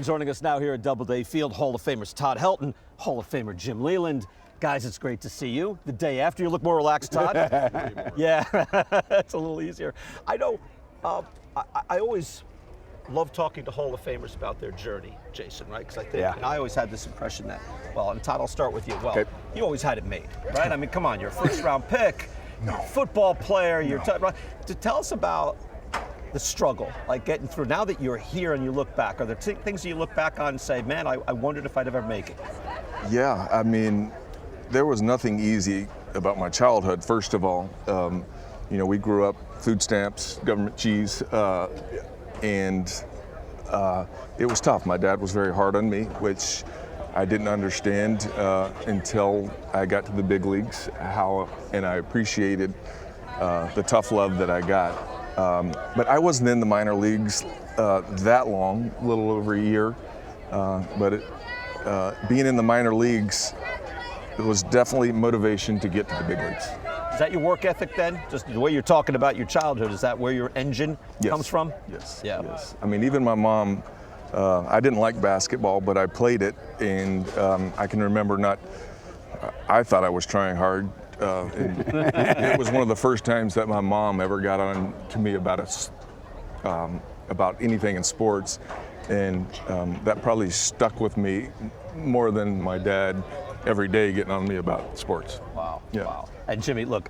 Joining us now here at Doubleday Field, Hall of Famers Todd Helton, Hall of Famer Jim Leyland. Guys, it's great to see you. The day after, you look more relaxed, Todd. Yeah, it's a little easier. I know, I always love talking to Hall of Famers about their journey, Jason, right? Because I think, and I always had this impression that, well, and Todd, I'll start with you. Well, you always had it made, right? I mean, come on, you're a first-round pick, football player, you're to tell us about the struggle, like getting through. Now that you're here and you look back, are there things that you look back on and say, man, I wondered if I'd ever make it? Yeah, I mean, there was nothing easy about my childhood, first of all. You know, we grew up food stamps, government cheese, and it was tough. My dad was very hard on me, which I didn't understand until I got to the big leagues, and I appreciated the tough love that I got. But I wasn't in the minor leagues that long, a little over a year. But being in the minor leagues, it was definitely motivation to get to the big leagues. Is that your work ethic then? Just the way you're talking about your childhood, is that where your engine comes from? Yes. Yeah. Yes. I mean, even my mom, I didn't like basketball, but I played it, and I can remember I thought I was trying hard. And it was one of the first times that my mom ever got on to me about anything in sports, and that probably stuck with me more than my dad every day getting on me about sports. Wow. Yeah. Wow. And Jimmy, look,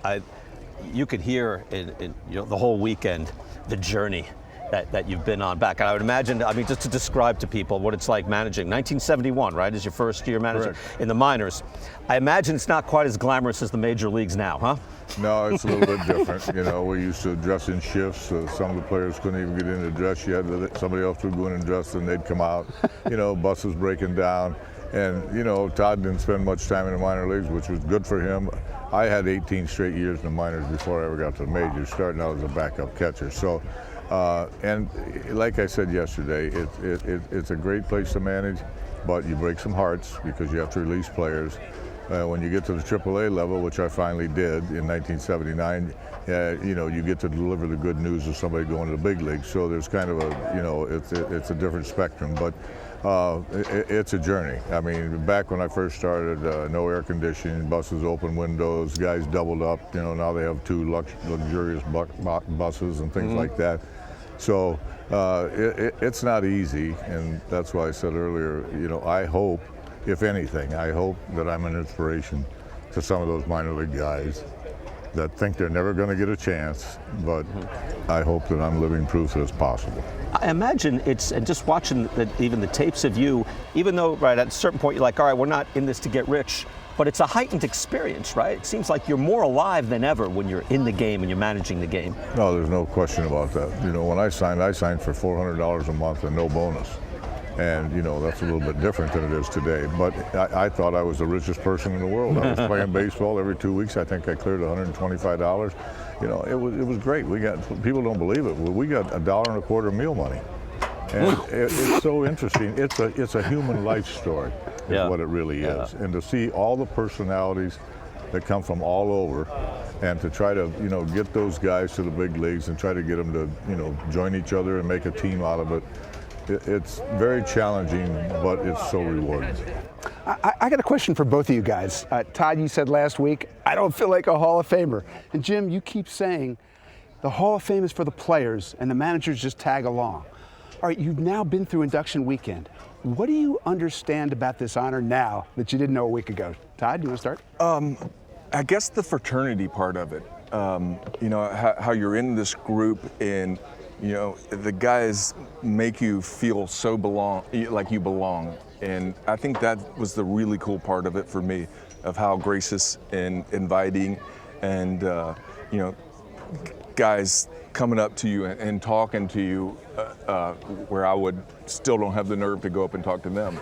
you could hear in the whole weekend the journey that you've been on back. And I would imagine, I mean, just to describe to people what it's like managing. 1971, right, is your first year managing in the minors. I imagine it's not quite as glamorous as the major leagues now, huh? No, it's a little bit different. You know, we used to dress in shifts. Some of the players couldn't even get in to dress yet. Somebody else would go in and dress, and they'd come out. You know, buses breaking down. And, you know, Todd didn't spend much time in the minor leagues, which was good for him. I had 18 straight years in the minors before I ever got to the majors, starting out as a backup catcher. So, and like I said yesterday, it's a great place to manage, but you break some hearts because you have to release players. When you get to the AAA level, which I finally did in 1979, you know, you get to deliver the good news of somebody going to the big leagues. So there's kind of a, you know, it's a different spectrum, but it's a journey. I mean, back when I first started, no air conditioning, buses open windows, guys doubled up. You know, now they have two luxurious buses and things like that. So it's not easy, and that's why I said earlier, you know, I hope, if anything, I hope that I'm an inspiration to some of those minor league guys that think they're never going to get a chance, but I hope that I'm living proof that it's possible. I imagine and just watching even the tapes of you, even though, right, at a certain point you're like, all right, we're not in this to get rich, but it's a heightened experience, right? It seems like you're more alive than ever when you're in the game and you're managing the game. No, there's no question about that. You know, when I signed for $400 a month and no bonus. And, you know, that's a little bit different than it is today. But I thought I was the richest person in the world. I was playing baseball every 2 weeks. I think I cleared $125. You know, it was great. People don't believe it. We got $1.25 meal money. And it's so interesting. It's a human life story, is what it really is. And to see all the personalities that come from all over, and to try to, you know, get those guys to the big leagues and try to get them to, you know, join each other and make a team out of it. It's very challenging, but it's so rewarding. I got a question for both of you guys. Todd, you said last week, I don't feel like a Hall of Famer. And Jim, you keep saying the Hall of Fame is for the players and the managers just tag along. All right, you've now been through induction weekend. What do you understand about this honor now that you didn't know a week ago? Todd, do you want to start? I guess the fraternity part of it. You know, how you're in this group, and you know, the guys make you feel so like you belong. And I think that was the really cool part of it for me, of how gracious and inviting, and you know, guys coming up to you and talking to you, where I still don't have the nerve to go up and talk to them.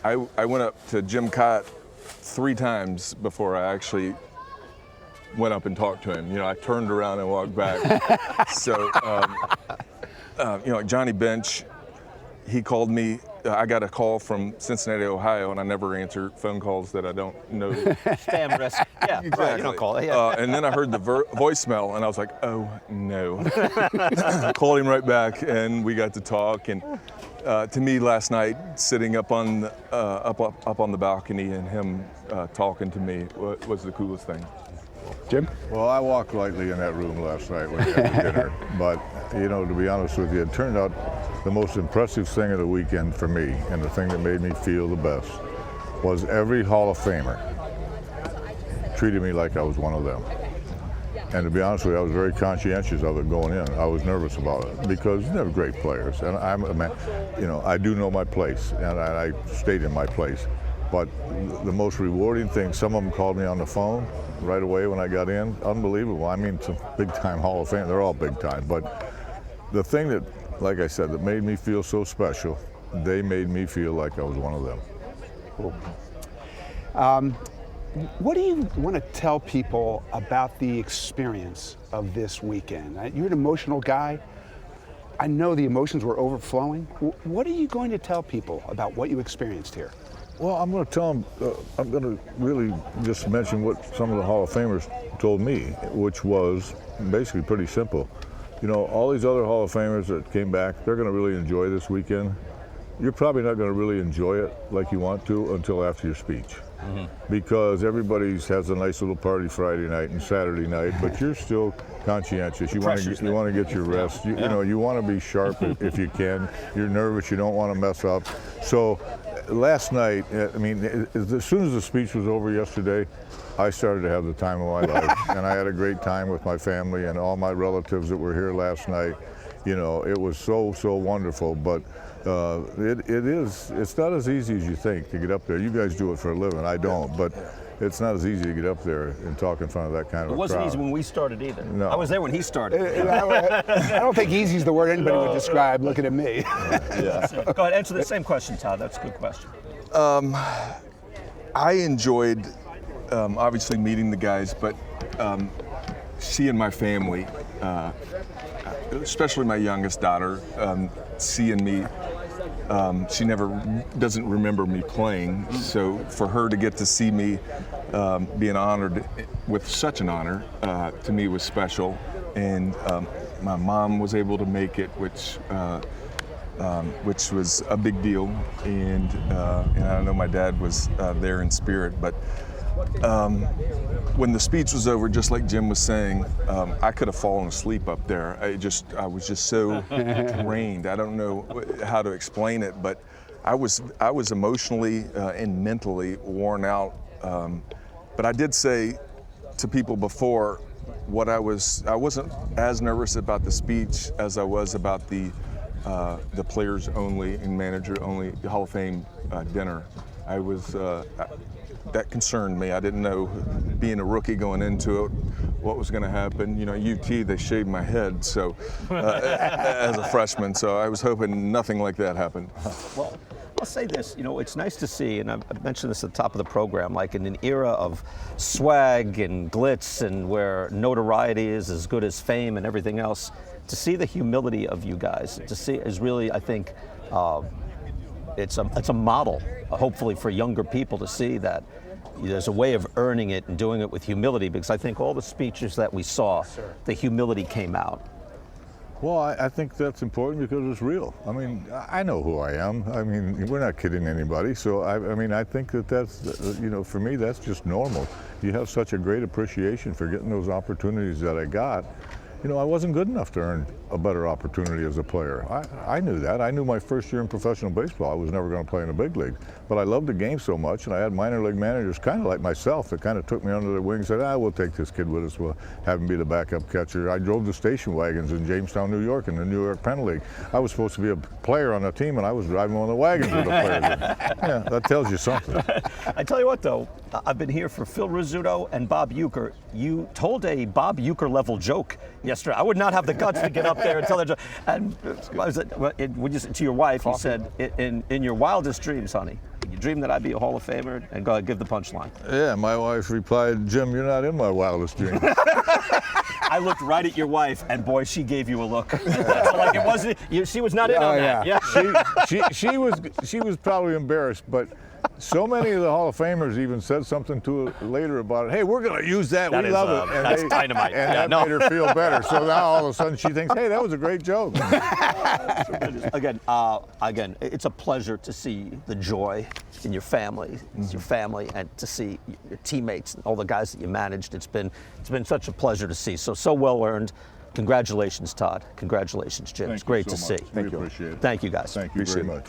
I went up to Jim Cott 3 times before I actually went up and talked to him. You know, I turned around and walked back. So, you know, Johnny Bench, he called me. I got a call from Cincinnati, Ohio, and I never answer phone calls that I don't know. Spam risk. Yeah, Exactly. right, you don't call it. Yeah. And then I heard the voicemail, and I was like, oh, no. I called him right back, and we got to talk. And to me last night, sitting up on the balcony and him talking to me was the coolest thing. Jim? Well, I walked lightly in that room last night when we had the dinner, but to be honest with you, it turned out the most impressive thing of the weekend for me, and the thing that made me feel the best, was every Hall of Famer treated me like I was one of them. And to be honest with you, I was very conscientious of it going in. I was nervous about it because they're great players, and I'm a man, I do know my place, and I stayed in my place. But the most rewarding thing, some of them called me on the phone right away when I got in. Unbelievable. I mean, some big-time Hall of Fame. They're all big-time. But the thing that, like I said, that made me feel so special, they made me feel like I was one of them. Cool. What do you want to tell people about the experience of this weekend? You're an emotional guy. I know the emotions were overflowing. What are you going to tell people about what you experienced here? Well, I'm going to tell them, I'm going to really just mention what some of the Hall of Famers told me, which was basically pretty simple. All these other Hall of Famers that came back, they're going to really enjoy this weekend. You're probably not going to really enjoy it like you want to until after your speech. Because everybody has a nice little party Friday night and Saturday night, but you're still conscientious. You want to get your rest. You want to be sharp if you can. You're nervous. You don't want to mess up. So last night, I mean, as soon as the speech was over yesterday, I started to have the time of my life, and I had a great time with my family and all my relatives that were here last night. It was so wonderful, but it's not as easy as you think to get up there. You guys do it for a living, I don't, but it's not as easy to get up there and talk in front of that kind of a crowd. It wasn't easy when we started either. No. I was there when he started. I don't think easy is the word anybody would describe looking at me. Yeah. Go ahead, answer the same question, Todd. That's a good question. I enjoyed obviously meeting the guys, but seeing my family, especially my youngest daughter, seeing me. She doesn't remember me playing, so for her to get to see me being honored with such an honor, to me was special. And my mom was able to make it, which was a big deal. And I know my dad was there in spirit, but when the speech was over, just like Jim was saying, I could have fallen asleep up there. I was just so drained. I don't know how to explain it, but I was emotionally and mentally worn out. But I did say to people before, I wasn't as nervous about the speech as I was about the players only and manager only Hall of Fame dinner. That concerned me. I didn't know, being a rookie going into it, what was going to happen. UT, they shaved my head as a freshman, so I was hoping nothing like that happened. Well, I'll say this, it's nice to see, and I've mentioned this at the top of the program, like in an era of swag and glitz and where notoriety is as good as fame and everything else, to see the humility of you guys, to see is really, I think, it's a model, hopefully, for younger people to see that there's a way of earning it and doing it with humility, because I think all the speeches that we saw, the humility came out. Well, I think that's important because it's real. I mean, I know who I am. I mean, we're not kidding anybody. So, I think that's, for me, that's just normal. You have such a great appreciation for getting those opportunities that I got. I wasn't good enough to earn a better opportunity as a player. I knew that. I knew my first year in professional baseball I was never going to play in a big league. But I loved the game so much, and I had minor league managers kind of like myself that kind of took me under their wing and said, we'll take this kid with us. We'll have him be the backup catcher. I drove the station wagons in Jamestown, New York, in the New York Penn League. I was supposed to be a player on the team, and I was driving one of the wagons with the players. Yeah, that tells you something. I tell you what, though, I've been here for Phil Rizzuto and Bob Uecker. You told a Bob Uecker level joke yesterday. I would not have the guts to get up there and tell that joke. And to your wife, you said, in your wildest dreams, honey, you dream that I'd be a Hall of Famer, and go ahead, give the punchline. Yeah, my wife replied, Jim, you're not in my wildest dreams. I I looked right at your wife, and boy, she gave you a look. Like it wasn't. She was not in on that. Yeah. She was probably embarrassed, but so many of the Hall of Famers even said something to her later about it. Hey, we're going to use that. That we is, love it. And that's dynamite. And Yeah, that made her feel better. So now all of a sudden she thinks, hey, that was a great joke. Again, it's a pleasure to see the joy in your family, and to see your teammates and all the guys that you managed. It's been such a pleasure to see. So well earned. Congratulations, Todd. Congratulations, Jim. It's great to see. We appreciate it. Thank you, guys. Thank you very much.